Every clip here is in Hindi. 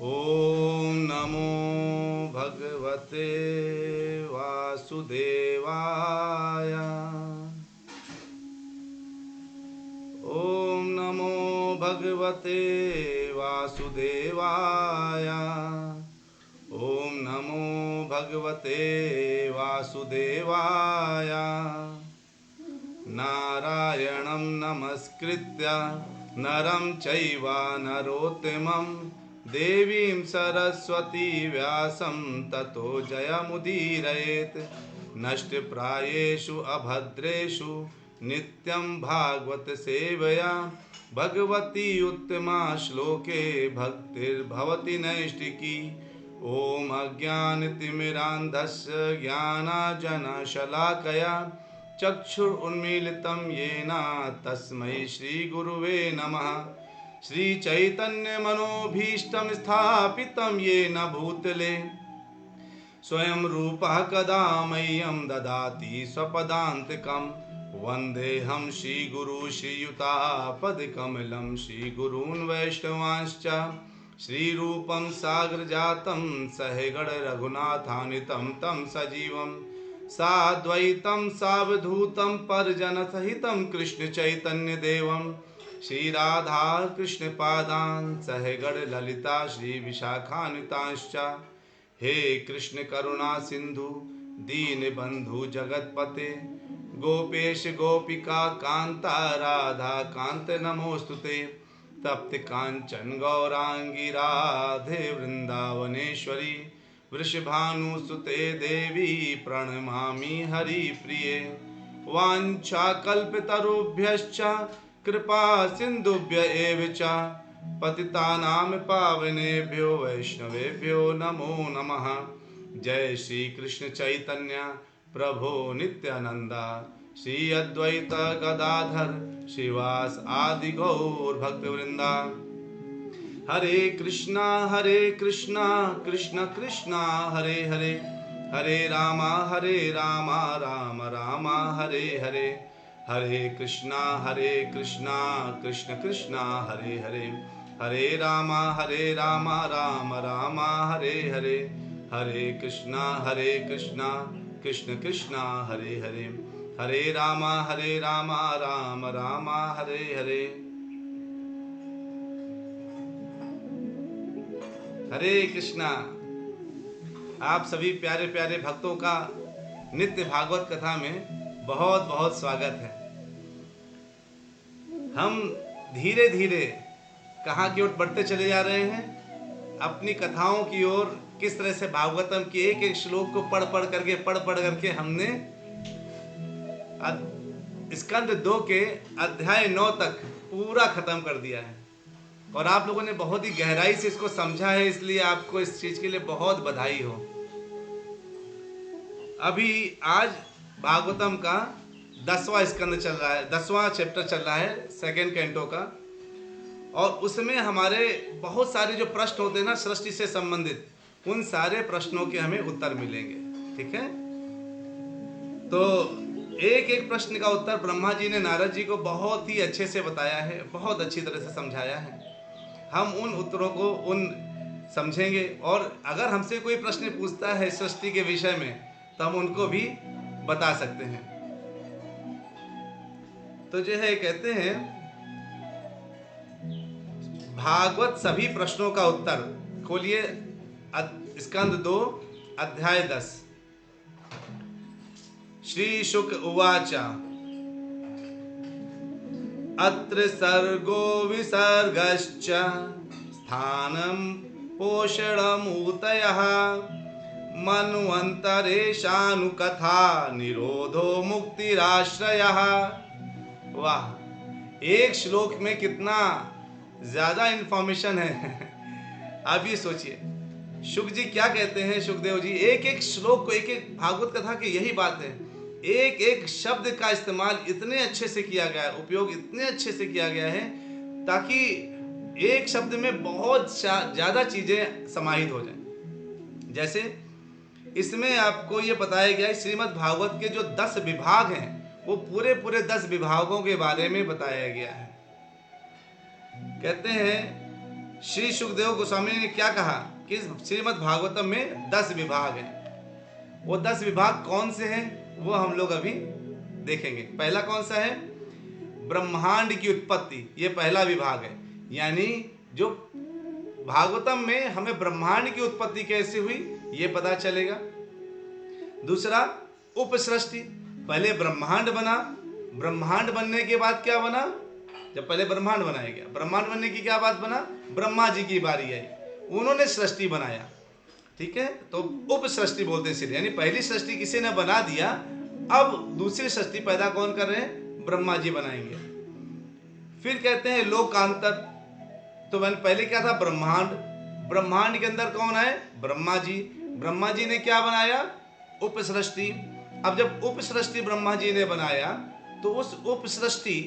ओम नमो भगवते वासुदेवाय। ओम नमो भगवते वासुदेवाय। ओम नमो भगवते वासुदेवाय। नारायणं नमस्कृत्य नरं चैव नरोत्तमं देवीं सरस्वती व्यासं ततो जयमुदीरयेत्। नष्टप्रायेषु अभद्रेषु नित्यं भागवत सेवया भगवती उत्तमा श्लोके भक्तिर्भवति नैष्टिकी। ॐ अज्ञानतिमिरान्धस्य ज्ञानाञ्जनशलाकया चक्षुरुन्मीलितं येन तस्मै श्रीगुरुवे नमः। श्रीचैतन्यमनोभीष्टं स्थापितं येन भूतले स्वयं रूपः कदा मह्यं ददाति स्वपदान्तिकं। वन्देऽहं श्रीगुरू श्रीयुतापदकमलं श्रीगुरून् वैष्णवांश्च श्रीरूपं साग्रजातं सहगण रघुनाथान्वितं तं सजीवं साद्वैतं सावधूतं परिजनसहितं कृष्ण चैतन्य देवं श्रीराधा कृष्ण पादान् सहगण ललिता श्री विशाखान्वितांश्च। हे कृष्ण करुणा सिंधु दीनबंधु जगतपते गोपेश गोपिका कांता राधा कांत नमोस्तुते। तप्त कांचन गौरांगी राधे वृंदावनेश्वरी वृषभानुसुते देवी प्रणमामि हरिप्रिये। वाञ्छाकल्पतरुभ्यश्च कृपा सिन्धुभ्य एव च पतितानां पावनेभ्यो वैष्णवेभ्यो नमो नमः। जय श्री कृष्ण चैतन्य प्रभो नित्यानंद श्री अद्वैत गदाधर श्रीवास आदि गौर भक्तवृंदा। हरे कृष्णा कृष्ण कृष्णा हरे हरे हरे राम राम राम हरे हरे। हरे कृष्णा कृष्ण कृष्णा हरे हरे हरे राम राम राम हरे हरे। हरे कृष्णा कृष्ण कृष्णा हरे हरे हरे राम राम राम हरे हरे। हरे कृष्णा। आप सभी प्यारे प्यारे भक्तों का नित्य भागवत कथा में बहुत बहुत स्वागत है। हम धीरे धीरे कहाँ की ओर बढ़ते चले जा रहे हैं, अपनी कथाओं की ओर। किस तरह से भागवतम के एक एक श्लोक को पढ़ पढ़ करके हमने स्कंद 2 के अध्याय 9 तक पूरा खत्म कर दिया है और आप लोगों ने बहुत ही गहराई से इसको समझा है, इसलिए आपको इस चीज के लिए बहुत बधाई हो। अभी आज भागवतम का 10वां स्कंद चल रहा है, 10वां चैप्टर चल रहा है सेकेंड कैंटो का, और उसमें हमारे बहुत सारे जो प्रश्न होते हैं ना सृष्टि से संबंधित, उन सारे प्रश्नों के हमें उत्तर मिलेंगे। ठीक है, तो एक एक प्रश्न का उत्तर ब्रह्मा जी ने नारद जी को बहुत ही अच्छे से बताया है, बहुत अच्छी तरह से समझाया है। हम उन उत्तरों को समझेंगे, और अगर हमसे कोई प्रश्न पूछता है सृष्टि के विषय में तो हम उनको भी बता सकते हैं। तो जो है कहते हैं भागवत सभी प्रश्नों का उत्तर। खोलिए स्कंद 2 अध्याय 10। श्री शुक उवाच अत्र सर्गो विसर्गश्च स्थानं पोषणमूतयः मन्वन्तरेशानुकथा निरोधो मुक्तिराश्रयः। वाह, एक श्लोक में कितना ज्यादा इंफॉर्मेशन है। आप ये सोचिए शुक जी क्या कहते हैं, सुखदेव जी एक एक श्लोक को, एक एक भागवत कथा की यही बात है, एक एक शब्द का इस्तेमाल इतने अच्छे से किया गया है, उपयोग इतने अच्छे से किया गया है ताकि एक शब्द में बहुत ज्यादा चीजें समाहित हो जाएं। जैसे इसमें आपको ये बताया गया है श्रीमद् भागवत के जो 10 विभाग हैं वो पूरे 10 विभागों के बारे में बताया गया है। कहते हैं श्री सुखदेव गोस्वामी ने क्या कहा कि श्रीमद् भागवतम में 10 विभाग हैं। वो 10 विभाग कौन से हैं वो हम लोग अभी देखेंगे। पहला कौन सा है? ब्रह्मांड की उत्पत्ति, ये पहला विभाग है। यानी जो भागवतम में हमें ब्रह्मांड की उत्पत्ति कैसे हुई ये पता चलेगा। दूसरा उपसृष्टि, पहले ब्रह्मांड बना, ब्रह्मांड बनने के बाद क्या बना? जब पहले ब्रह्मांड बनाया गया, ब्रह्मांड बनने की क्या बात बना? ब्रह्मा जी की बारी आई, उन्होंने सृष्टि बनाया। ठीक है, तो उपसृष्टि बोलते हैं। यानी पहली सृष्टि किसी ने बना दिया, अब दूसरी सृष्टि पैदा कौन कर रहे हैं? ब्रह्मा जी बनाएंगे। फिर कहते हैं लोकांतर। तो मैंने पहले क्या था? ब्रह्मांड। ब्रह्मांड के अंदर कौन है? ब्रह्मा जी। ब्रह्मा जी ने क्या बनाया? उपसृष्टि। अब जब उपसृष्टि ब्रह्मा जी ने बनाया तो उस उपसृष्टि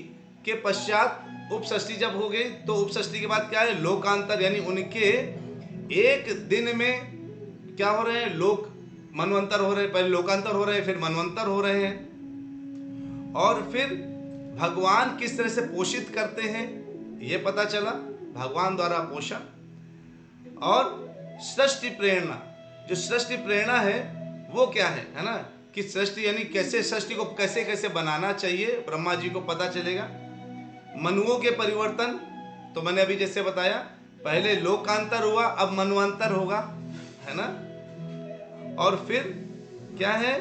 के पश्चात उपसृष्टि जब हो गई तो उपसृष्टि के बाद क्या है? लोकांतर। यानी उनके एक दिन में क्या हो रहे हैं? लोक मनवंतर हो रहे हैं। पहले लोकांतर हो रहे हैं, फिर मनवंतर हो रहे हैं। और फिर भगवान किस तरह से पोषित करते हैं ये पता चला, भगवान द्वारा पोषण। और सृष्टि प्रेरणा, जो सृष्टि प्रेरणा है वो क्या है ना, कि सृष्टि यानी कैसे सृष्टि को कैसे कैसे बनाना चाहिए ब्रह्मा जी को पता चलेगा। मनुओं के परिवर्तन, तो मैंने अभी जैसे बताया पहले लोकांतर हुआ, अब मनवंतर होगा, है ना। और फिर क्या है?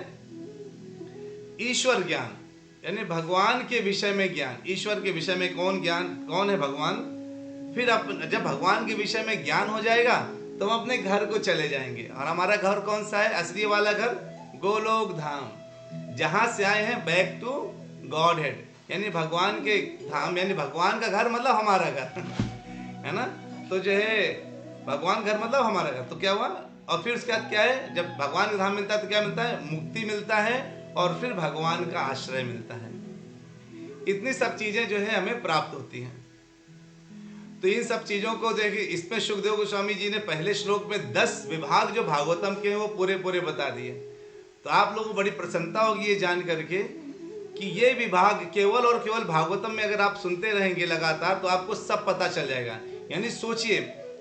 ईश्वर ज्ञान, यानी भगवान के विषय में ज्ञान। ईश्वर के विषय में कौन है? भगवान। फिर जब भगवान के विषय में ज्ञान हो जाएगा तो हम अपने घर को चले जाएंगे। और हमारा घर कौन सा है? असली वाला घर गोलोक धाम, जहां से आए हैं, बैक टू गॉड हेड, यानी भगवान के धाम। यानी भगवान का घर मतलब हमारा घर है ना। तो जो है भगवान घर मतलब हमारा घर। तो क्या हुआ? और फिर उसके बाद क्या है? जब भगवान का धाम मिलता है तो क्या मिलता है? मुक्ति मिलता है और फिर भगवान का आश्रय मिलता है। इतनी सब चीजें जो है हमें प्राप्त होती हैं। तो इन सब चीजों को देखिए, इसमें सुखदेव गोस्वामी जी ने पहले श्लोक में 10 विभाग जो भागवतम के हैं वो पूरे पूरे बता दिए। तो आप लोगों को बड़ी प्रसन्नता होगी ये जान करके कि ये विभाग केवल और केवल भागवतम में अगर आप सुनते रहेंगे लगातार तो आपको सब पता चल जाएगा। यानी सोचिए,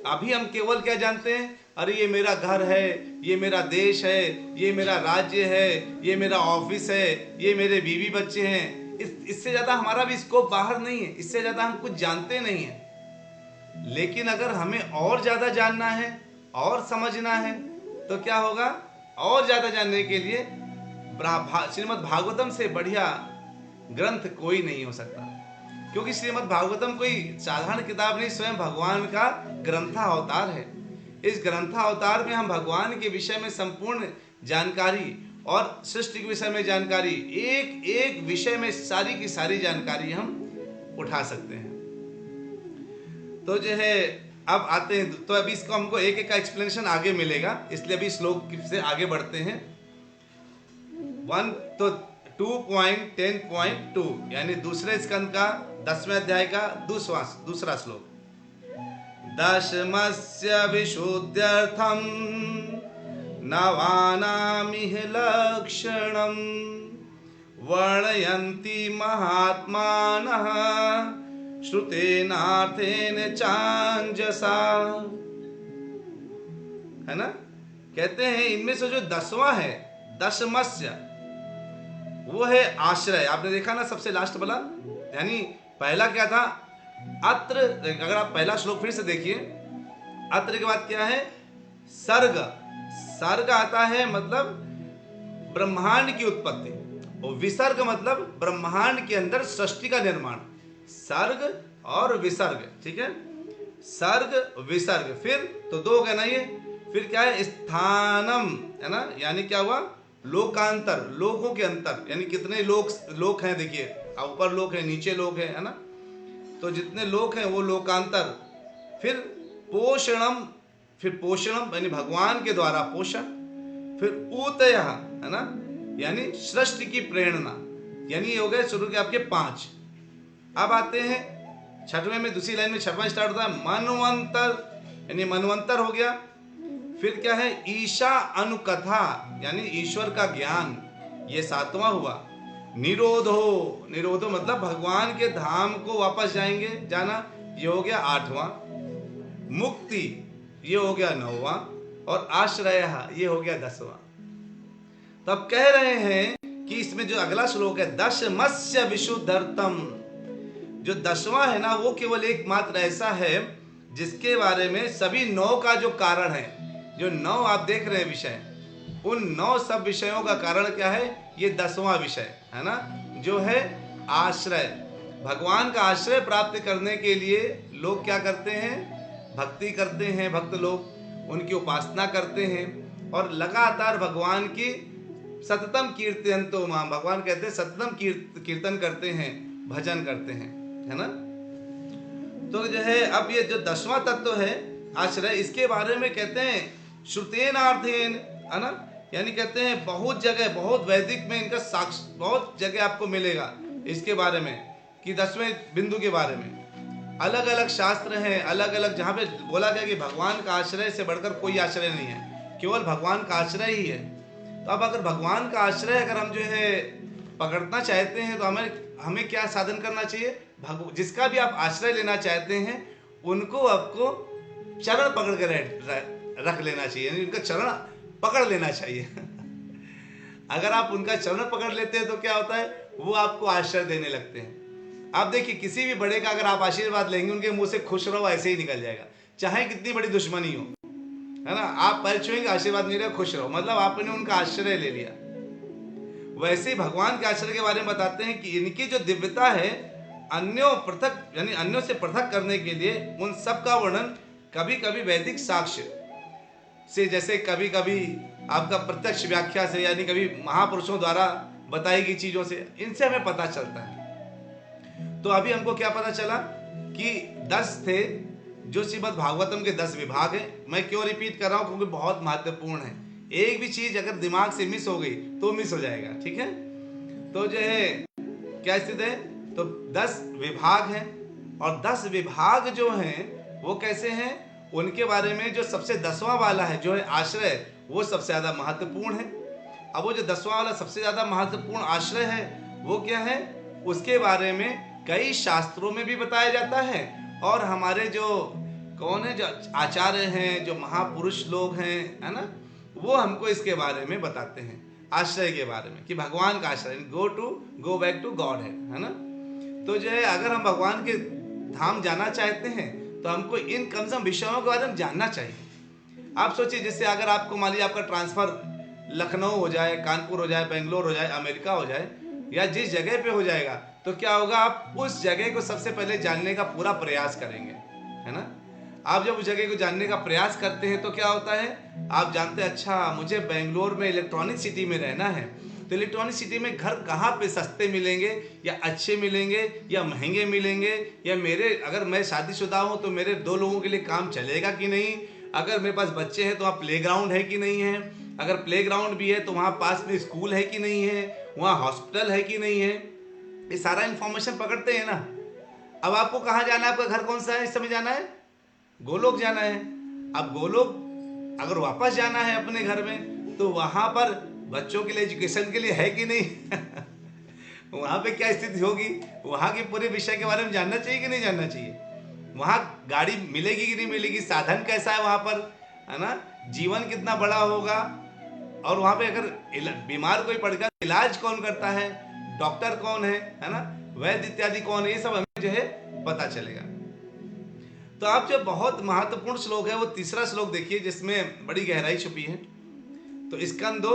अभी हम केवल क्या जानते हैं? अरे ये मेरा घर है, ये मेरा देश है, ये मेरा राज्य है, ये मेरा ऑफिस है, ये मेरे बीवी बच्चे हैं। इससे ज्यादा हमारा भी स्कोप बाहर नहीं है, इससे ज्यादा हम कुछ जानते नहीं है। लेकिन अगर हमें और ज्यादा जानना है और समझना है तो क्या होगा? और ज्यादा जानने के लिए श्रीमद् भागवतम से बढ़िया ग्रंथ कोई नहीं हो सकता। क्योंकि श्रीमद् भागवतम कोई साधारण किताब नहीं, स्वयं भगवान का ग्रंथावतार है। इस ग्रंथावतार में हम भगवान के विषय में संपूर्ण जानकारी और सृष्टि के विषय में जानकारी, एक एक विषय में सारी की सारी जानकारी हम उठा सकते हैं। तो जो है अब आते हैं, तो अभी इसको हमको एक एक का एक्सप्लेनेशन आगे मिलेगा, इसलिए अभी श्लोक से आगे बढ़ते हैं। 2.10.2 यानी दूसरे स्कंद का 10वें अध्याय का दूसरा श्लोक। दशमस्य विशुद्ध्यर्थम नवानामिह लक्षणम वर्णयन्ति महात्मानः श्रुतेनार्थेन चांजसा। है ना। कहते हैं इनमें से जो 10वां है, दशमस्य, वो है आश्रय। आपने देखा ना सबसे लास्ट वाला, यानी पहला क्या था? अत्र। अगर आप पहला श्लोक फिर से देखिए, अत्र के बाद क्या है? सर्ग। सर्ग आता है मतलब ब्रह्मांड की उत्पत्ति, और विसर्ग मतलब ब्रह्मांड के अंदर सृष्टि का निर्माण। सर्ग और विसर्ग, ठीक है। सर्ग विसर्ग, फिर तो 2 हो गए ना ये। फिर क्या है? स्थानम, है ना। यानी क्या हुआ? लोकांतर, लोकों के अंतर, यानी कितने लोक हैं देखिए, ऊपर लोक है, नीचे लोक है ना। तो जितने लोक हैं वो लोकांतर। फिर पोषणम, फिर पोषणम यानी भगवान के द्वारा पोषण। फिर ऊतय, है ना, यानी सृष्टि की प्रेरणा। यानी ये हो गए शुरू के आपके 5। अब आते हैं 6वें में, दूसरी लाइन में 6वां स्टार्ट होता है मनवंतर, यानी मनवंतर हो गया। फिर क्या है? ईशा अनुकथा, यानी ईश्वर का ज्ञान, ये 7वां हुआ। निरोधो, निरोधो मतलब भगवान के धाम को वापस जाना, ये हो गया 8वां। मुक्ति ये हो गया 9वां, और आश्रय ये हो गया 10वां। तो अब कह रहे हैं कि इसमें जो अगला श्लोक है, दशमस्य विशुद्धर्तम, जो 10वां है ना, वो केवल एकमात्र ऐसा है जिसके बारे में सभी 9 का जो कारण है, जो 9 आप देख रहे हैं विषय, उन 9 सब विषयों का कारण क्या है? ये 10वां विषय है ना, जो है आश्रय। भगवान का आश्रय प्राप्त करने के लिए लोग क्या करते हैं? भक्ति करते हैं, भक्त लोग उनकी उपासना करते हैं और लगातार भगवान की सततम कीर्तन, तो भगवान कहते हैं सततम कीर्तन करते हैं, भजन करते हैं, है ना। तो जो है अब ये जो 10वां तत्व है आश्रय, इसके बारे में कहते हैं श्रुतेन अर्थेन, है ना, यानी कहते हैं बहुत जगह, बहुत वैदिक में इनका साक्ष्य बहुत जगह आपको मिलेगा इसके बारे में, कि 10वें बिंदु के बारे में अलग अलग शास्त्र हैं, अलग अलग, जहाँ पे बोला गया कि भगवान का आश्रय से बढ़कर कोई आश्रय नहीं है, केवल भगवान का आश्रय ही है। तो अब अगर भगवान का आश्रय अगर हम जो है पकड़ना चाहते हैं, तो हमें क्या साधन करना चाहिए? जिसका भी आप आश्रय लेना चाहते हैं उनको आपको चरण पकड़ कर रख लेना चाहिए, यानी उनका चरण पकड़ लेना चाहिए। अगर आप उनका चरण पकड़ लेते हैं तो क्या होता है? वो आपको आश्रय देने लगते हैं। आप देखिए, किसी भी बड़े का अगर आप आशीर्वाद लेंगे, उनके मुंह से खुश रहो ऐसे ही निकल जाएगा, चाहे कितनी बड़ी दुश्मनी हो, है ना। आप पैर छुएंगे, आशीर्वाद नहीं रहे, खुश रहो, मतलब आपने उनका आश्रय ले लिया। वैसे ही भगवान के आश्रय के बारे में बताते हैं कि इनकी जो दिव्यता है, अन्यों पृथक, यानी अन्यों से पृथक करने के लिए उन सब का वर्णन कभी कभी वैदिक साक्ष्य से, जैसे कभी कभी आपका प्रत्यक्ष व्याख्या से, यानी कभी महापुरुषों द्वारा बताई गई चीजों से, इनसे हमें पता चलता है। तो अभी हमको क्या पता चला कि 10 थे, जो श्रीमद् भागवतम के 10 विभाग हैं। मैं क्यों रिपीट कर रहा हूं? क्योंकि बहुत महत्वपूर्ण है। एक भी चीज अगर दिमाग से मिस हो गई तो मिस हो जाएगा, ठीक है। तो जो है क्या स्थिति है? तो 10 विभाग हैं, और 10 विभाग जो हैं वो कैसे हैं, उनके बारे में जो सबसे 10वां वाला है, जो है आश्रय, वो सबसे ज्यादा महत्वपूर्ण है। अब वो जो 10वां वाला सबसे ज्यादा महत्वपूर्ण आश्रय है, वो क्या है, उसके बारे में कई शास्त्रों में भी बताया जाता है, और हमारे जो कौन है, जो आचार्य हैं, जो महापुरुष लोग हैं, है ना, वो हमको इसके बारे में बताते हैं, आश्रय के बारे में, कि भगवान का आश्रय गो बैक टू गॉड है ना। तो जो है अगर हम भगवान के धाम जाना चाहते हैं तो हमको इन कम से कम विषयों के बारे में जानना चाहिए। आप सोचिए, जिससे अगर आपको मान लीजिए आपका ट्रांसफर लखनऊ हो जाए, कानपुर हो जाए, बेंगलोर हो जाए, अमेरिका हो जाए, या जिस जगह पे हो जाएगा, तो क्या होगा, आप उस जगह को सबसे पहले जानने का पूरा प्रयास करेंगे, है ना। आप जब उस जगह को जानने का प्रयास करते हैं तो क्या होता है, आप जानते हैं अच्छा मुझे बेंगलोर में इलेक्ट्रॉनिक सिटी में रहना है, तो इलेक्ट्रॉनिक सिटी में घर कहाँ पे सस्ते मिलेंगे, या अच्छे मिलेंगे, या महंगे मिलेंगे, या मेरे अगर मैं शादीशुदा हूँ तो मेरे 2 लोगों के लिए काम चलेगा कि नहीं, अगर मेरे पास बच्चे हैं तो वहाँ प्लेग्राउंड है कि नहीं है, अगर प्लेग्राउंड भी है तो वहाँ पास में स्कूल है कि नहीं है, वहाँ हॉस्पिटल है कि नहीं है, ये सारा इंफॉर्मेशन पकड़ते हैं ना। अब आपको कहाँ जाना है, आपका घर कौन सा है, इस समय जाना है गोलोक जाना है। अब गोलोक अगर वापस जाना है अपने घर में, तो वहां पर बच्चों के लिए एजुकेशन के लिए है कि नहीं वहां पे क्या स्थिति होगी, वहां के पूरे विषय के बारे में जानना चाहिए कि नहीं जानना चाहिए, वहां गाड़ी मिलेगी कि नहीं मिलेगी, साधन कैसा है वहां पर, है ना, जीवन कितना बड़ा होगा, और वहां पे अगर बीमार कोई पड़ गया इलाज कौन करता है, डॉक्टर कौन है ना, वैद्य इत्यादि कौन है, ये सब हमें जो है पता चलेगा। तो आप जो बहुत महत्वपूर्ण श्लोक है वो तीसरा श्लोक देखिए, जिसमें बड़ी गहराई छुपी है। तो स्कंद 2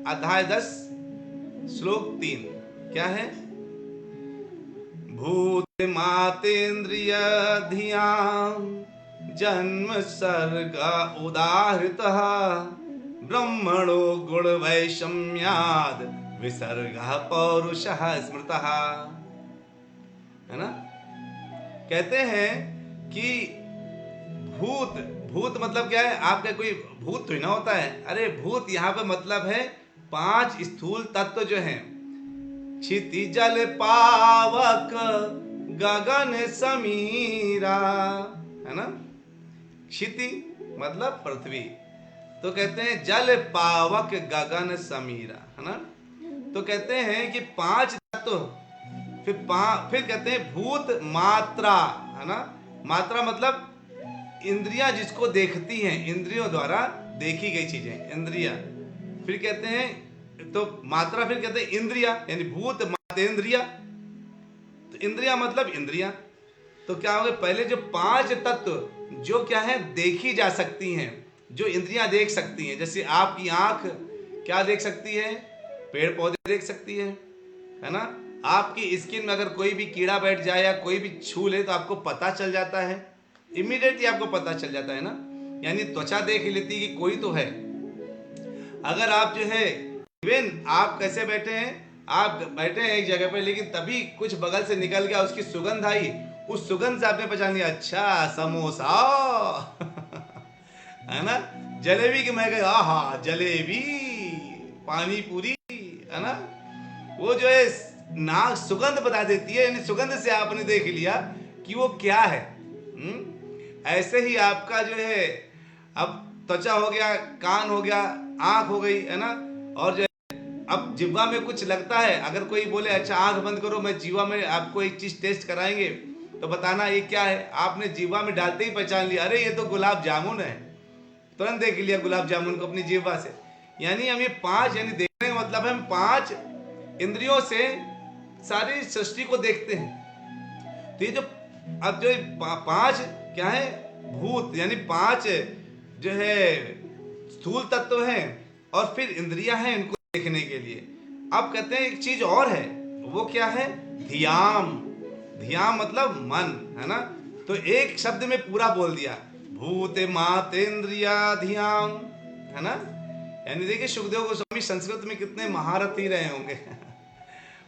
अध्याय 10 श्लोक 3 क्या है, भूत मातेन्द्रिय धिया जन्म सर्ग उदाहृतः ब्रह्मणो गुण वैषम्याद विसर्ग पौरुषः स्मृतः, है ना। कहते हैं कि भूत मतलब क्या है, आपका कोई भूत थोड़ी ना होता है, अरे भूत यहाँ पे मतलब है 5 स्थूल तत्व जो हैं, क्षिति जल पावक गगन समीरा, है ना। क्षिति मतलब पृथ्वी, तो कहते हैं जल पावक गगन समीरा, है ना। तो कहते हैं कि 5 तत्व, फिर कहते हैं भूत मात्रा, है ना। मात्रा मतलब इंद्रियां जिसको देखती हैं, इंद्रियों द्वारा देखी गई चीजें इंद्रिया। फिर कहते हैं तो मात्रा, फिर कहते हैं इंद्रिया, यानी भूत मातेंद्रिया। तो इंद्रिया मतलब इंद्रिया। तो क्या होगा, पहले जो 5 तत्व जो क्या है देखी जा सकती हैं, जो इंद्रियां देख सकती हैं, जैसे आपकी आंख क्या देख सकती है, पेड़ पौधे देख सकती है ना। आपकी स्किन में अगर कोई भी कीड़ा बैठ जाए या कोई भी छू ले तो आपको पता चल जाता है, इमीडिएटली आपको पता चल जाता है ना। यानी त्वचा देख लेती है कि कोई तो है। अगर आप जो है, इवन आप कैसे बैठे हैं, आप बैठे हैं एक जगह पर, लेकिन तभी कुछ बगल से निकल गया, उसकी सुगंध आई, उस सुगंध से आपने पहचान लिया, अच्छा समोसा है ना। जलेबी की महक, आहा जलेबी, पानी पूरी, है ना। वो जो है नाक सुगंध बता देती है, यानी सुगंध से आपने देख लिया कि वो क्या है। ऐसे ही आपका जो है, अब त्वचा हो गया, कान हो गया, आंख हो गई, है ना। और जो अब जिह्वा में कुछ लगता है, अगर कोई बोले अच्छा आंख बंद करो, मैं जिह्वा में आपको एक चीज टेस्ट कराएंगे, तो बताना ये क्या है। आपने जिह्वा में डालते ही पहचान लिया, अरे ये तो गुलाब जामुन है, तुरंत देख लिया गुलाब जामुन को अपनी जिह्वा से। यानी हम ये 5, यानी देखने का मतलब है हम 5 इंद्रियों से सारी सृष्टि को देखते हैं। तो ये जो अब जो 5 क्या है, भूत, यानी 5 जो है स्थूल तत्व हैं, और फिर इंद्रियां हैं इनको देखने के लिए। अब कहते हैं एक चीज और है, वो क्या है, ध्यान। ध्यान मतलब मन, है ना। तो एक शब्द में पूरा बोल दिया, भूत मातेंद्रिया ध्यान, है ना। यानी देखिए सुखदेव गोस्वामी संस्कृत में कितने महारथ ही रहे होंगे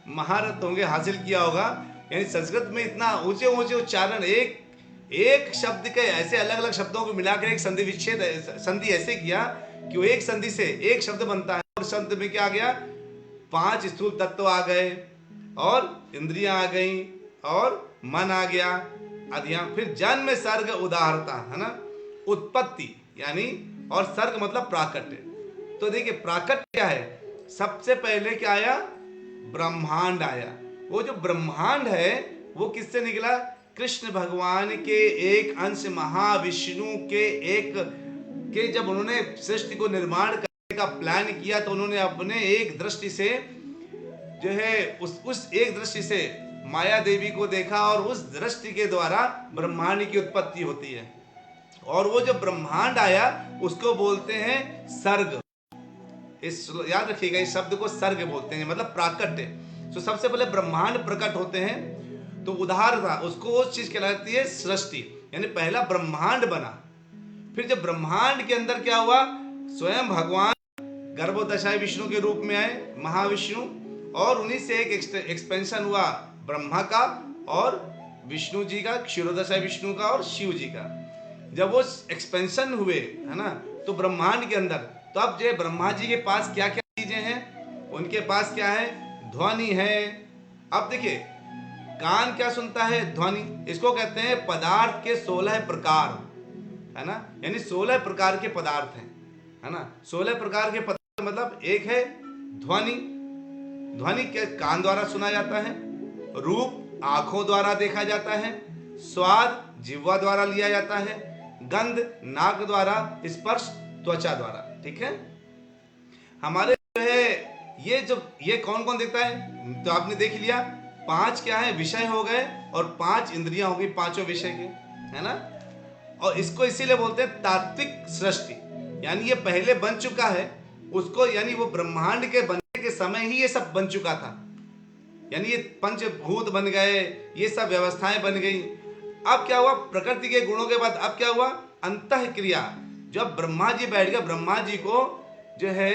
महारत होंगे, हासिल किया होगा। यानी संस्कृत में इतना ऊंचे ऊंचे उच्चारण, एक शब्द के ऐसे अलग अलग शब्दों को मिलाकर एक संधि विच्छेद, संधि ऐसे किया कि वो एक संधि से एक शब्द बनता है। और शब्द में क्या आ गया, 5 स्थूल तत्व आ गए, और इंद्रियां आ गई, और मन आ गया, अध्यात्म। फिर जन्म सर्ग उदाहरता, है ना, उत्पत्ति यानी, और सर्ग मतलब प्राकट्य। तो देखिए प्राकट्य क्या है, सबसे पहले क्या आया, ब्रह्मांड आया। वो जो ब्रह्मांड है वो किससे निकला, कृष्ण भगवान के एक अंश महाविष्णु के एक के जब उन्होंने सृष्टि को निर्माण करने का प्लान किया, तो उन्होंने अपने एक दृष्टि से जो है उस एक दृष्टि से माया देवी को देखा, और उस दृष्टि के द्वारा ब्रह्मांड की उत्पत्ति होती है। और वो जो ब्रह्मांड आया उसको बोलते हैं सर्ग। इस याद रखिएगा, इस शब्द को सर्ग बोलते हैं, मतलब प्राकट्य। तो सबसे पहले ब्रह्मांड प्रकट होते हैं, तो उदाहरता उसको उस चीज कहलाती है सृष्टि, यानी पहला ब्रह्मांड बना। फिर जब ब्रह्मांड के अंदर क्या हुआ, स्वयं भगवान गर्भोदशाई विष्णु के रूप में आए, महाविष्णु, और उन्हीं से एक एक्सपेंशन हुआ ब्रह्मा का और विष्णु जी का, क्षीरोदशाई विष्णु का और शिव जी का। जब वो एक्सपेंशन हुए, है ना, तो ब्रह्मांड के अंदर, तो अब जो ब्रह्मा जी के पास क्या क्या चीजें हैं, उनके पास क्या है, ध्वनि है। अब देखिए कान क्या सुनता है, ध्वनि। इसको कहते हैं पदार्थ के 16 प्रकार, है ना। यानी 16 प्रकार के पदार्थ हैं, है ना। 16 प्रकार के पदार्थ मतलब एक है ध्वनि। ध्वनि के कान द्वारा सुना जाता है, रूप आंखों द्वारा देखा जाता है, स्वाद जिह्वा द्वारा लिया जाता है, गंध नाक द्वारा, स्पर्श त्वचा द्वारा। ठीक है, हमारे जो है ये कौन कौन देखता है, तो आपने देख लिया 5 क्या है, विषय हो गए, और 5 इंद्रियां हो गई, पांचों विषय के, है ना। और इसको इसीलिए बोलते हैं तात्विक सृष्टि, यानी ये पहले बन चुका है उसको, यानी वो ब्रह्मांड के बनने के समय ही ये सब बन चुका था। यानी ये पंचभूत बन गए, ये सब व्यवस्थाएं बन गई। अब क्या हुआ, प्रकृति के गुणों के बाद अब क्या हुआ, अंतः क्रिया। जब ब्रह्मा जी बैठ गए, ब्रह्मा जी को जो है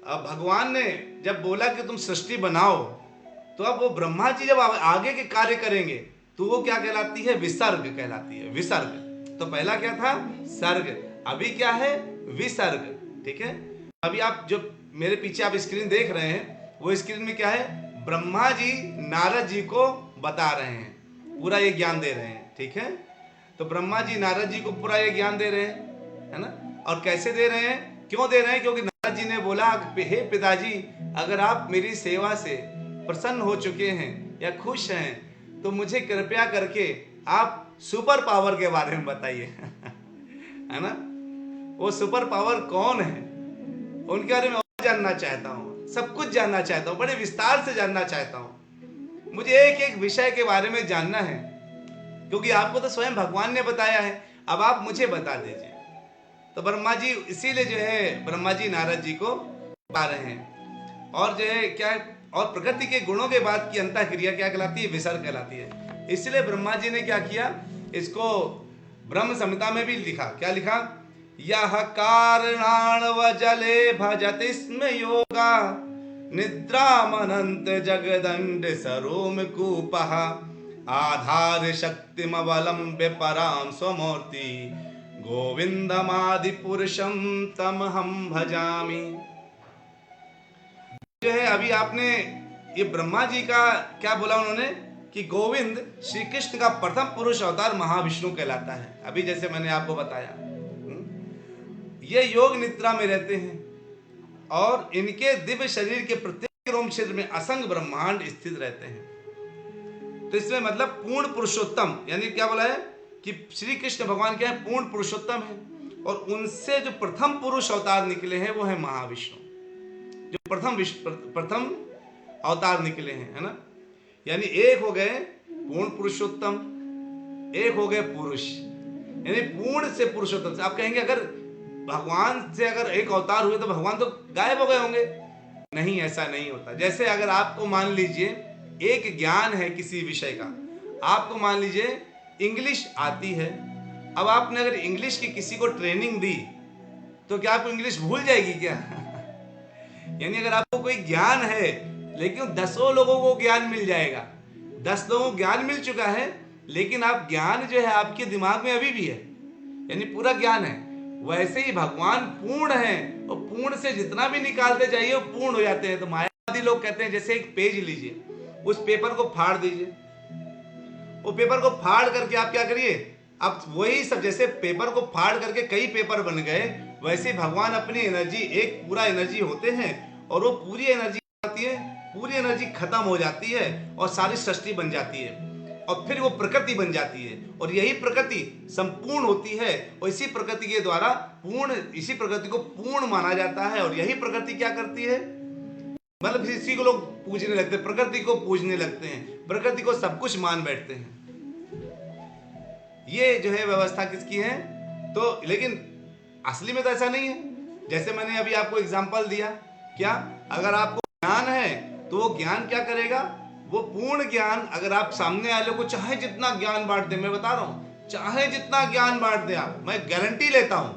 अब भगवान ने जब बोला कि तुम सृष्टि बनाओ, तो अब वो ब्रह्मा जी जब आगे के कार्य करेंगे तो वो क्या कहलाती है, विसर्ग कहलाती है, विसर्ग। तो पहला क्या था, सर्ग, अभी क्या है, विसर्ग। ठीक है, अभी आप जो मेरे पीछे आप स्क्रीन देख रहे हैं, वो स्क्रीन में क्या है, ब्रह्मा जी नारद जी को बता रहे हैं, पूरा ये ज्ञान दे रहे हैं। ठीक है, तो ब्रह्मा जी नारद जी को पूरा ये ज्ञान दे रहे हैं, है ना। और कैसे दे रहे हैं, क्यों दे रहे हैं, क्योंकि नारद जी ने बोला, हे पिताजी, अगर आप मेरी सेवा से प्रसन्न हो चुके हैं या खुश हैं, तो मुझे कृपया करके आप सुपर पावर के बारे में बताइए। है ना, वो सुपर पावर कौन है, उनके बारे में और जानना चाहता हूँ, सब कुछ जानना चाहता हूँ, बड़े विस्तार से जानना चाहता हूँ। मुझे एक एक विषय के बारे में जानना है, क्योंकि आपको तो स्वयं भगवान ने बताया है, अब आप मुझे बता दीजिए। तो ब्रह्मा जी इसीलिए जो है ब्रह्मा जी नारद जी को बता रहे हैं। और जो है क्या है, और प्रकृति के गुणों के बाद की अंतः क्रिया क्या कहलाती है, विसर्ग कहलाती है। इसलिए ब्रह्मा जी ने क्या किया, इसको ब्रह्म संहिता में भी लिखा। क्या लिखा, यह कारणाणव जले भजति स्म योगा निद्रामनंत जगदंड सरोम कूपः आधार शक्तिमवलंब्य परां स्वमूर्ति गोविंदमादि पुरुषम तमहम भजामि। जो है अभी आपने ये ब्रह्मा जी का क्या बोला उन्होंने कि गोविंद श्री कृष्ण का प्रथम पुरुष अवतार महाविष्णु कहलाता है। अभी जैसे मैंने आपको बताया, ये योग निद्रा में रहते हैं और इनके दिव्य शरीर के प्रत्येक रोम क्षेत्र में असंख्य ब्रह्मांड स्थित रहते हैं। तो इसमें मतलब पूर्ण पुरुषोत्तम, यानी क्या बोला है कि श्री कृष्ण भगवान क्या है, पूर्ण पुरुषोत्तम है। और उनसे जो प्रथम पुरुष अवतार निकले हैं वो है महाविष्णु, जो प्रथम अवतार निकले हैं, है ना। यानी एक हो गए पूर्ण पुरुषोत्तम, एक हो गए पुरुष, यानी पूर्ण से पुरुषोत्तम से। आप कहेंगे अगर भगवान से अगर एक अवतार हुए तो भगवान तो गायब हो गए होंगे। नहीं, ऐसा नहीं होता। जैसे अगर आपको मान लीजिए एक ज्ञान है किसी विषय का, आपको मान लीजिए इंग्लिश आती है, अब आपने अगर इंग्लिश की किसी को ट्रेनिंग दी तो क्या आपको इंग्लिश भूल जाएगी क्या? यानी अगर आपको कोई ज्ञान है लेकिन 10 लोगों को ज्ञान मिल जाएगा, 10 लोगों को ज्ञान मिल चुका है, लेकिन आप ज्ञान जो है आपके दिमाग में अभी भी है, यानी पूरा ज्ञान है। वैसे ही भगवान पूर्ण है और पूर्ण से जितना भी निकालते जाइए वो पूर्ण हो जाते हैं। तो मायावादी लोग कहते हैं जैसे एक पेज लीजिए, उस पेपर को फाड़ दीजिए, वो पेपर को फाड़ करके आप क्या करिए, अब वही सब जैसे पेपर को फाड़ करके कई पेपर बन गए, वैसे भगवान अपनी एनर्जी एक पूरा एनर्जी होते हैं और वो पूरी एनर्जी आती है, पूरी एनर्जी खत्म हो जाती है और सारी सृष्टि बन जाती है और फिर वो प्रकृति बन जाती है। और यही प्रकृति संपूर्ण होती है और इसी प्रकृति के द्वारा इसी प्रकृति को पूर्ण माना जाता है। और यही प्रकृति क्या करती है, मतलब इसी को लोग पूजने लगते हैं, प्रकृति को पूजने लगते हैं, प्रकृति को सब कुछ मान बैठते हैं। ये जो है व्यवस्था किसकी है? तो लेकिन असली में तो ऐसा नहीं है। जैसे मैंने अभी आपको एग्जांपल दिया, क्या अगर आपको ज्ञान है तो वो ज्ञान क्या करेगा, वो पूर्ण ज्ञान अगर आप सामने वाले को चाहे जितना ज्ञान बांट दे, मैं बता रहा हूं चाहे जितना ज्ञान बांट दे आप, मैं गारंटी लेता हूं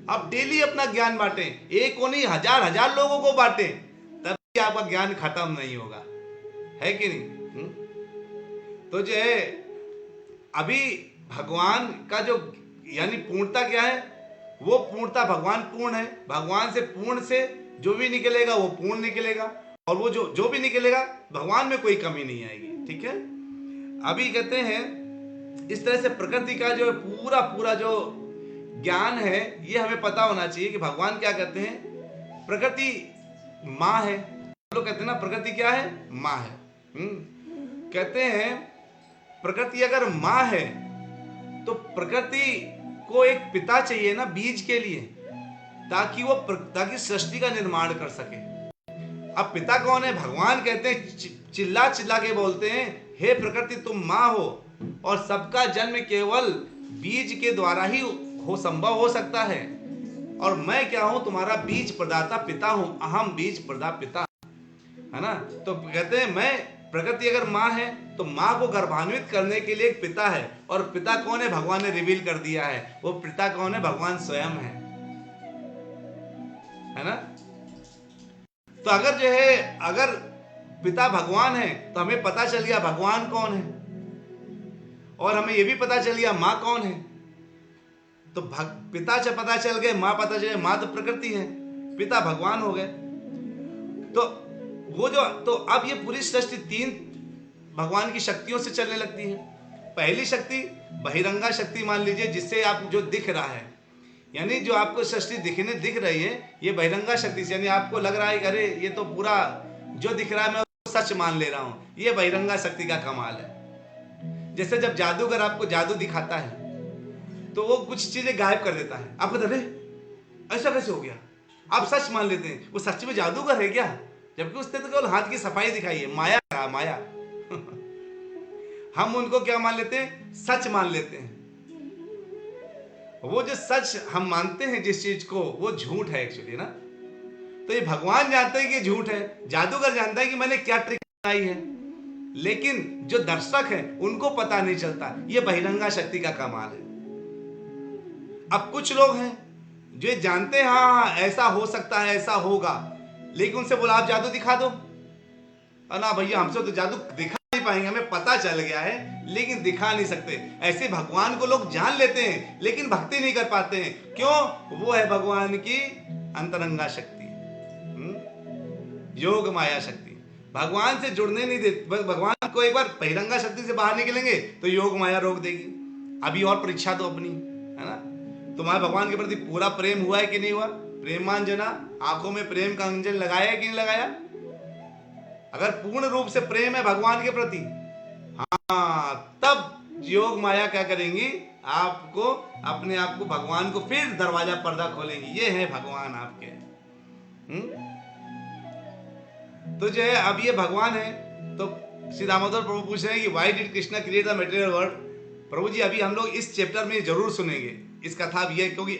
आप डेली अपना ज्ञान बांटें, एक को नहीं हजार लोगों को बांटें, तब भी आपका ज्ञान खत्म नहीं होगा, है कि नहीं? तो जो है अभी भगवान का जो यानी पूर्णता क्या है, वो पूर्णता भगवान पूर्ण है। भगवान से पूर्ण से जो भी निकलेगा वो पूर्ण निकलेगा और वो जो भी निकलेगा भगवान में कोई कमी नहीं आएगी। ठीक है, अभी कहते हैं इस तरह से प्रकृति का जो पूरा जो ज्ञान है ये हमें पता होना चाहिए कि भगवान क्या कहते हैं, प्रकृति माँ है। लोग कहते हैं ना प्रकृति क्या है, माँ है। कहते हैं प्रकृति अगर माँ है तो प्रकृति को एक पिता चाहिए ना बीज के लिए, ताकि सृष्टि का निर्माण कर सके। अब पिता कौन है? भगवान कहते हैं, चिल्ला चिल्ला के बोलते हैं, हे प्रकृति तुम माँ हो और सबका जन्म केवल बीज के द्वारा ही संभव हो सकता है, और मैं क्या हूं? तुम्हारा बीज प्रदाता पिता हूं, अहम बीज प्रदा पिता, है ना। तो कहते हैं मैं प्रकृति अगर माँ है तो माँ को गर्भान्वित करने के लिए एक पिता है, और पिता कौन है? भगवान ने रिवील कर दिया है। वो पिता कौन है? भगवान स्वयं है ना। तो अगर जो है अगर पिता भगवान है तो हमें पता चल गया भगवान कौन है, और हमें यह भी पता चल गया माँ कौन है। तो पिता से पता चल गए, माँ पता चल गए, माँ तो प्रकृति है, पिता भगवान हो गए। तो अब ये पूरी सृष्टि 3 भगवान की शक्तियों से चलने लगती है। पहली शक्ति बहिरंगा शक्ति मान लीजिए, जिससे आप जो दिख रहा है, यानी जो आपको सृष्टि दिख रही है, ये बहिरंगा शक्ति से, यानी आपको लग रहा है कि अरे ये तो पूरा जो दिख रहा है मैं सच मान ले रहा हूं, ये बहिरंगा शक्ति का कमाल है। जैसे जब जादूगर आपको जादू दिखाता है तो वो कुछ चीजें गायब कर देता है, आपको अरे ऐसा कैसे हो गया, आप सच मान लेते हैं वो सच में जादूगर है क्या, जबकि उसने तो केवल हाथ की सफाई दिखाई है, माया रहा माया। हम उनको क्या मान लेते हैं, सच मान लेते हैं। वो जो सच हम मानते हैं जिस चीज को, वो झूठ है एक्चुअली ना। तो ये भगवान जानते हैं कि झूठ है, जादूगर जानता है कि मैंने क्या ट्रिक बनाई है, लेकिन जो दर्शक है उनको पता नहीं चलता। ये बहिरंगा शक्ति का कमाल है। अब कुछ लोग हैं जो ये जानते हैं हाँ ऐसा हो सकता है, ऐसा होगा, लेकिन उनसे बोला आप जादू दिखा दो, ना भैया हमसे तो जादू दिखा नहीं पाएंगे, हमें पता चल गया है लेकिन दिखा नहीं सकते। ऐसे भगवान को लोग जान लेते हैं लेकिन भक्ति नहीं कर पाते हैं। क्यों? वो है भगवान की अंतरंगा शक्ति, योग माया शक्ति। भगवान से जुड़ने नहीं देते। भगवान को एक बार बहिरंगा शक्ति से बाहर निकलेंगे तो योग माया रोक देगी। अभी और परीक्षा तो अपनी है ना। तुम्हारे भगवान के प्रति पूरा प्रेम हुआ है कि नहीं हुआ? प्रेमान जना, आंखों में प्रेम का अंजन लगाया है कि नहीं लगाया? अगर पूर्ण रूप से प्रेम है भगवान के प्रति, हाँ, तब योग माया क्या करेंगी, आपको अपने आप को भगवान को फिर दरवाजा पर्दा खोलेंगी। ये है भगवान आपके। तो जो है अब ये भगवान है। तो श्री दामोदर प्रभु पूछ रहे हैं कि why did Krishna create the material world. प्रभु जी अभी हम लोग इस चैप्टर में जरूर सुनेंगे इस कथा भी है, क्योंकि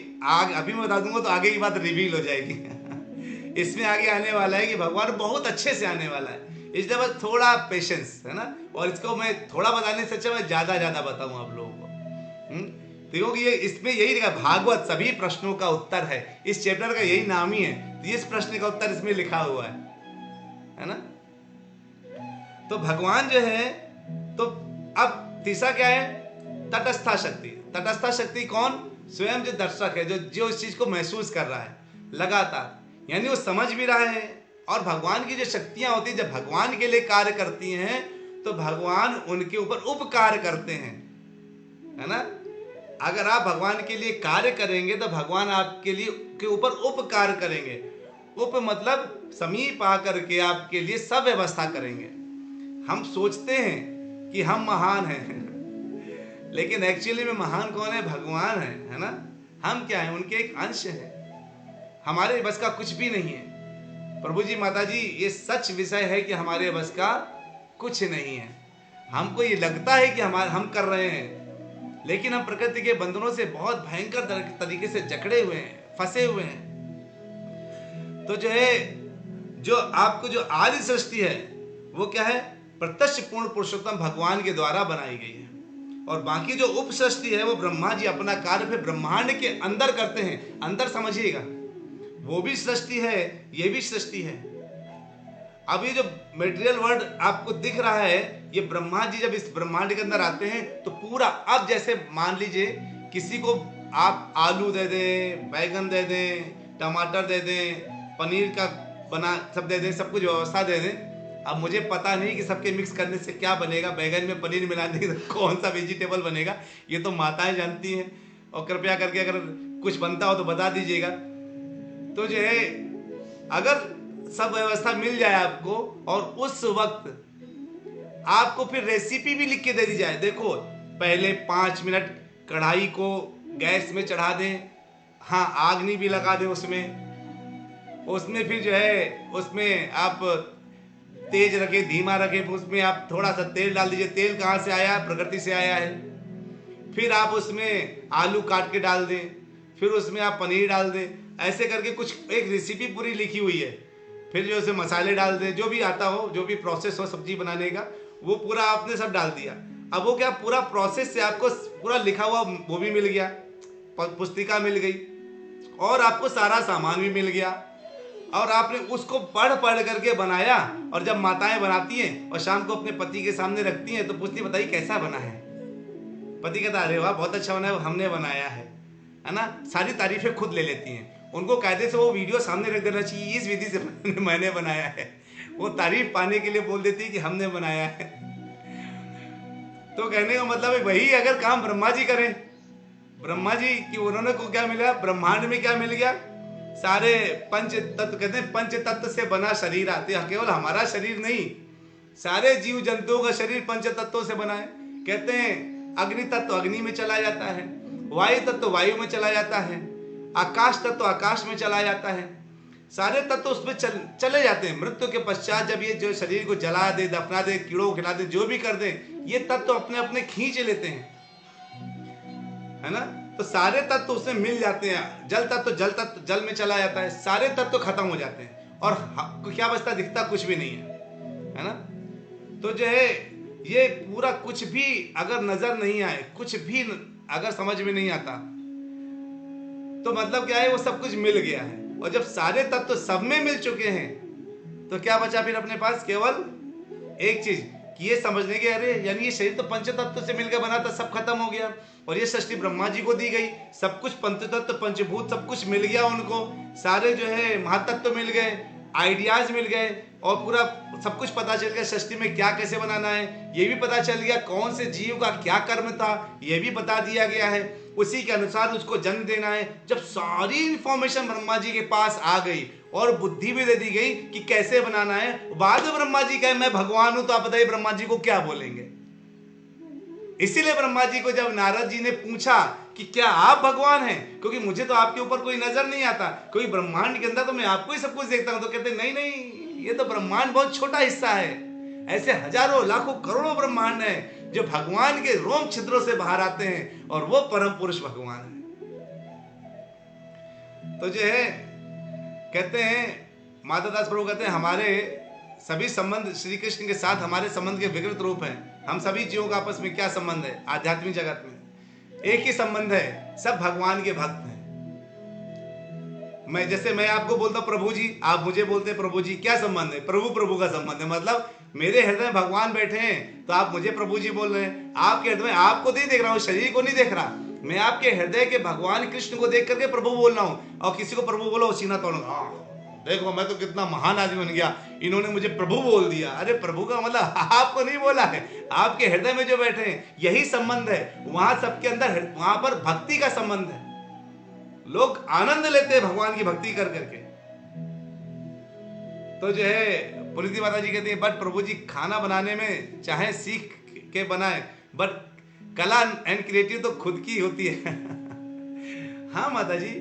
अभी मैं बता दूंगा तो आगे की बात रिवील हो जाएगी। इसमें आगे आने वाला है कि भगवान बहुत अच्छे से आने वाला है, इसलिए बस थोड़ा पेशेंस है ना। और इसको मैं थोड़ा बताने से अच्छा मैं ज्यादा बताऊं आप लोगों को। क्योंकि ये इसमें यही लिखा भागवत सभी प्रश्नों का उत्तर है। इस चैप्टर का यही नाम ही है, तो इस प्रश्न का उत्तर इसमें लिखा हुआ है ना। तो भगवान जो है, तो अब तीसरा क्या है, तटस्था शक्ति। तटस्था शक्ति कौन? स्वयं जो दर्शक है, जो इस चीज को महसूस कर रहा है लगातार, यानी वो समझ भी रहा है। और भगवान की जो शक्तियां होती है जब भगवान के लिए कार्य करती हैं तो भगवान उनके ऊपर उपकार करते हैं, है ना। अगर आप भगवान के लिए कार्य करेंगे तो भगवान आपके लिए के ऊपर उपकार करेंगे। उप मतलब समीप आकर के आपके लिए सब व्यवस्था करेंगे। हम सोचते हैं कि हम महान हैं, लेकिन एक्चुअली में महान कौन है? भगवान है ना। हम क्या है? उनके एक अंश हैं। हमारे बस का कुछ भी नहीं है। प्रभु जी, माता जी, ये सच विषय है कि हमारे बस का कुछ नहीं है। हमको ये लगता है कि हम कर रहे हैं, लेकिन हम प्रकृति के बंधनों से बहुत भयंकर तरीके से जकड़े हुए हैं, फंसे हुए हैं। तो जो है, जो आपको जो आदि सृष्टि है वो क्या है? प्रत्यक्ष पूर्ण पुरुषोत्तम भगवान के द्वारा बनाई गई है। और बाकी जो उप सृष्टि है वो ब्रह्मा जी अपना कार्य फिर ब्रह्मांड के अंदर करते हैं। अंदर समझिएगा, वो भी सृष्टि है, ये भी सृष्टि है। अब ये जो मटेरियल वर्ल्ड आपको दिख रहा है, ये ब्रह्मा जी जब इस ब्रह्मांड के अंदर आते हैं तो पूरा, अब जैसे मान लीजिए किसी को आप आलू दे दें, बैगन दे दें, टमाटर दे दें, पनीर का बना सब दे दें, सब कुछ व्यवस्था दे दें। अब मुझे पता नहीं कि सबके मिक्स करने से क्या बनेगा, बैगन में पनीर मिलाने से कौन सा वेजिटेबल बनेगा, ये तो माताएं जानती हैं। और कृपया करके अगर कुछ बनता हो तो बता दीजिएगा। तो जो है, अगर सब व्यवस्था मिल जाए आपको और उस वक्त आपको फिर रेसिपी भी लिख के दे दी जाए, देखो पहले 5 मिनट कढ़ाई को गैस में चढ़ा दें, हाँ आगनी भी लगा दें उसमें फिर जो है उसमें आप तेज रखे, धीमा रखे, उसमें आप थोड़ा सा तेल डाल दीजिए। तेल कहाँ से आया? प्रकृति से आया है। फिर आप उसमें आलू काट के डाल दें, फिर उसमें आप पनीर डाल दें। ऐसे करके कुछ एक रेसिपी पूरी लिखी हुई है। फिर जो उसे मसाले डाल दें, जो भी आता हो, जो भी प्रोसेस हो सब्जी बनाने का, वो पूरा आपने सब डाल दिया। अब वो क्या, पूरा प्रोसेस से आपको पूरा लिखा हुआ वो भी मिल गया, पुस्तिका मिल गई, और आपको सारा सामान भी मिल गया, और आपने उसको पढ़ करके बनाया। और जब माताएं बनाती हैं और शाम को अपने पति के सामने रखती हैं तो पूछती, बताइए कैसा बना है? पति कहता, अरे वाह बहुत अच्छा बना है, हमने बनाया है ना। सारी तारीफें खुद ले लेती हैं। उनको कायदे से वो वीडियो सामने रख देना चाहिए, इस विधि से मैंने बनाया है। वो तारीफ पाने के लिए बोल देती है कि हमने बनाया है। तो कहने का मतलब है, वही अगर काम ब्रह्मा जी करें, ब्रह्मा जी की उन्होंने को क्या मिला? ब्रह्मांड में क्या मिल गया? सारे पंच तत्व, कहते हैं पंच तत्व से बना शरीर आते हैं। केवल हमारा शरीर नहीं, सारे जीव जंतुओं का शरीर पंच तत्वों से बना है। कहते हैं अग्नि तत्व अग्नि में चला जाता है, वायु तत्व वायु में चला जाता है, आकाश तत्व आकाश में चला जाता है, सारे तत्व उसमें चले जाते हैं। मृत्यु के पश्चात जब ये जो शरीर को जला दे, दफना दे, कीड़ों को खिला दे, जो भी कर दे, ये तत्व अपने अपने खींच लेते हैं, है ना। तो सारे तत्व उसमें मिल जाते हैं। जल तत्व जल में चला जाता है, सारे तत्व खत्म हो जाते हैं और क्या बचता, दिखता कुछ भी नहीं है ना। तो जो है ये पूरा कुछ भी अगर नजर नहीं आए, कुछ भी अगर समझ में नहीं आता, तो मतलब क्या है, वो सब कुछ मिल गया है। और जब सारे तत्व सब में मिल चुके हैं तो क्या बचा फिर अपने पास, केवल एक चीज कि ये समझने के, अरे यानी ये शरीर तो पंच तत्व से मिलकर बना था, सब खत्म हो गया। और ये सृष्टि ब्रह्मा जी को दी गई, सब कुछ पंच तत्व पंचभूत सब कुछ मिल गया उनको, सारे जो है महातत्व मिल गए, आइडियाज मिल गए और पूरा सब कुछ पता चल गया। सृष्टि में क्या कैसे बनाना है ये भी पता चल गया, कौन से जीव का क्या कर्म था ये भी बता दिया गया है, उसी के अनुसार उसको जन्म देना है। जब सारी इंफॉर्मेशन ब्रह्मा जी के पास आ गई और बुद्धि भी दे दी गई कि कैसे बनाना है, बाद में ब्रह्मा जी कहे मैं भगवान हूं, तो आप बताइए ब्रह्मा जी को क्या बोलेंगे। इसीलिए ब्रह्मा जी को जब नारद जी ने पूछा कि क्या आप भगवान हैं, क्योंकि मुझे तो आपके ऊपर कोई नजर नहीं आता, कोई ब्रह्मांड के अंदर तो मैं आपको ही सब कुछ देखता हूं। तो कहते नहीं नहीं, ये तो ब्रह्मांड बहुत छोटा हिस्सा है, ऐसे हजारों लाखों करोड़ों ब्रह्मांड है जो भगवान के रोम छिद्रों से बाहर आते हैं और वो परम पुरुष भगवान है। तो जो है कहते हैं, माता दास प्रभु कहते हैं हमारे सभी संबंध श्री कृष्ण के साथ हमारे संबंध के विकृत रूप हैं। हम सभी जीवों का आपस में क्या संबंध है, आध्यात्मिक जगत में एक ही संबंध है, सब भगवान के भक्त हैं। मैं आपको बोलता हूं प्रभु जी, आप मुझे बोलते हैं प्रभु जी, क्या संबंध है, प्रभु प्रभु का संबंध है। मतलब मेरे हृदय में भगवान बैठे हैं तो आप मुझे प्रभु जी बोल रहे हैं, आपके हृदय में आपको नहीं देख रहा हूं, शरीर को नहीं देख रहा, मैं आपके हृदय के भगवान कृष्ण को देख करके प्रभु बोल रहा हूं। और किसी को प्रभु बोलो सीना तोड़ूंगा, देखो मैं तो कितना महान आदमी बन गया, इन्होंने मुझे प्रभु बोल दिया। अरे प्रभु का मतलब आपको नहीं बोला है, आपके हृदय में जो बैठे हैं यही संबंध है। वहां सबके अंदर वहां पर भक्ति का संबंध है, लोग आनंद लेते हैं भगवान की भक्ति कर करके। तो जो है पुनीति माता जी कहती है, बट प्रभु जी खाना बनाने में चाहे सीख के बनाए, बट कला एंड क्रिएटिव तो खुद की होती है। हाँ माता जी,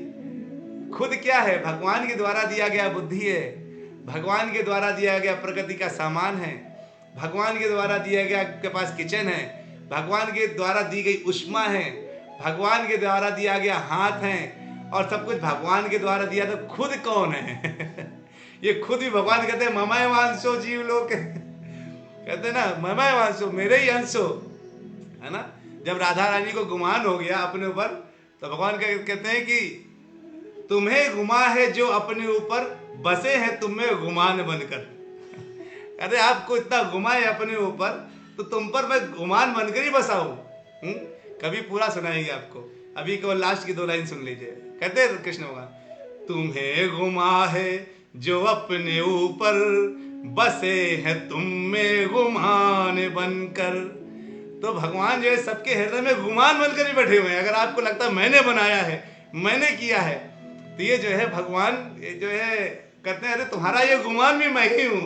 खुद क्या है, भगवान के द्वारा दिया गया बुद्धि है, भगवान के द्वारा दिया गया प्रकृति का सामान है, भगवान के द्वारा दिया गया आपके पास किचन है, भगवान के द्वारा दी गई उष्मा है, भगवान के द्वारा दिया गया हाथ है, और सब कुछ भगवान के द्वारा दिया। तो खुद कौन है? ये खुद भी भगवान कहते हैं ममय वांशो जीव लोग, कहते हैं ना ममय वांशो, मेरे ही अंश हो, है ना। जब राधा रानी को गुमान हो गया अपने ऊपर, तो भगवान कहते हैं कि तुम्हें गुमा है जो अपने ऊपर, बसे हैं तुम्हें गुमान बनकर। अरे आपको इतना गुमा है अपने ऊपर, तो तुम पर मैं गुमान बनकर ही बसा हूं। कभी पूरा सुनाएंगे आपको, अभी केवल लास्ट की 2 लाइन सुन लीजिए। कहते हैं कृष्ण भगवान, तुम्हें गुमा है जो अपने ऊपर, बसे हैं तुम में गुमान बनकर। तो भगवान जो है सबके हृदय में गुमान बनकर ही बैठे हुए हैं। अगर आपको लगता है मैंने बनाया है, मैंने किया है, तो ये जो है भगवान जो है कहते हैं अरे तुम्हारा ये गुमान भी मैं ही हूं।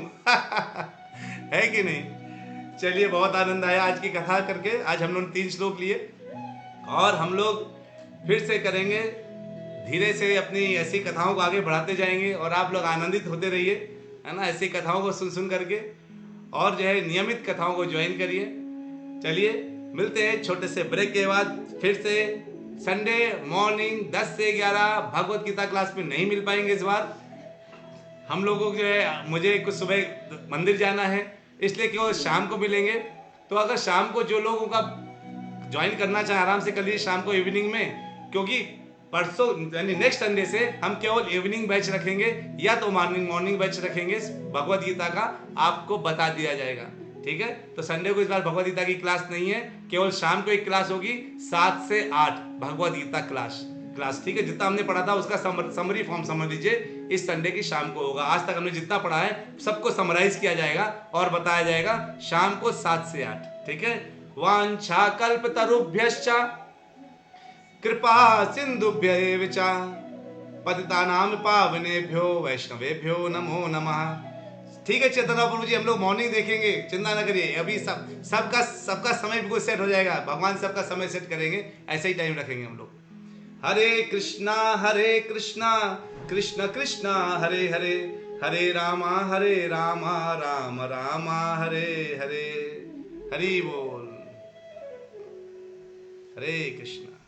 है कि नहीं। चलिए बहुत आनंद आया आज की कथा करके। आज हम लोग 3 श्लोक लिए और हम लोग फिर से करेंगे, धीरे से अपनी ऐसी कथाओं को आगे बढ़ाते जाएंगे और आप लोग आनंदित होते रहिए, है ना, ऐसी कथाओं को सुन सुन करके, और जो है नियमित कथाओं को ज्वाइन करिए। चलिए मिलते हैं छोटे से ब्रेक के बाद फिर से संडे मॉर्निंग 10 से 11 भगवत गीता क्लास में नहीं मिल पाएंगे इस बार। हम लोगों को जो है मुझे कुछ सुबह मंदिर जाना है, इसलिए केवल शाम को मिलेंगे। तो अगर शाम को जो लोगों का ज्वाइन करना चाहे आराम से कर लीजिए शाम को इवनिंग में, क्योंकि परसों यानी नेक्स्ट संडे से हम केवल इवनिंग बैच रखेंगे या तो मॉर्निंग बैच रखेंगे। भगवत गीता का आपको बता दिया जाएगा, ठीक है। तो संडे को इस बार भगवत गीता की क्लास नहीं है, केवल शाम को एक क्लास होगी 7 से 8 भगवत गीता क्लास, ठीक है। जितना हमने पढ़ा था उसका समरी फॉर्म समझ लीजिए, इस संडे की शाम को होगा। आज तक हमने जितना पढ़ा है सबको समराइज किया जाएगा और बताया जाएगा शाम को 7 से 8, ठीक है। वांछा कल्पतरुभ्यश्च कृपा सिंधुभ्य एव च पतितानां पावनेभ्यो वैष्णवेभ्यो नमो नमः। ठीक है चेतना प्रभु जी, हम लोग मॉर्निंग देखेंगे, चिंता ना करिए। अभी सबका सबका समय बिल्कुल सेट हो जाएगा, भगवान सबका समय सेट करेंगे, ऐसे ही टाइम रखेंगे हम लोग। हरे कृष्णा कृष्ण कृष्णा हरे हरे, हरे रामा राम रामा हरे हरे। हरि बोल। हरे कृष्णा।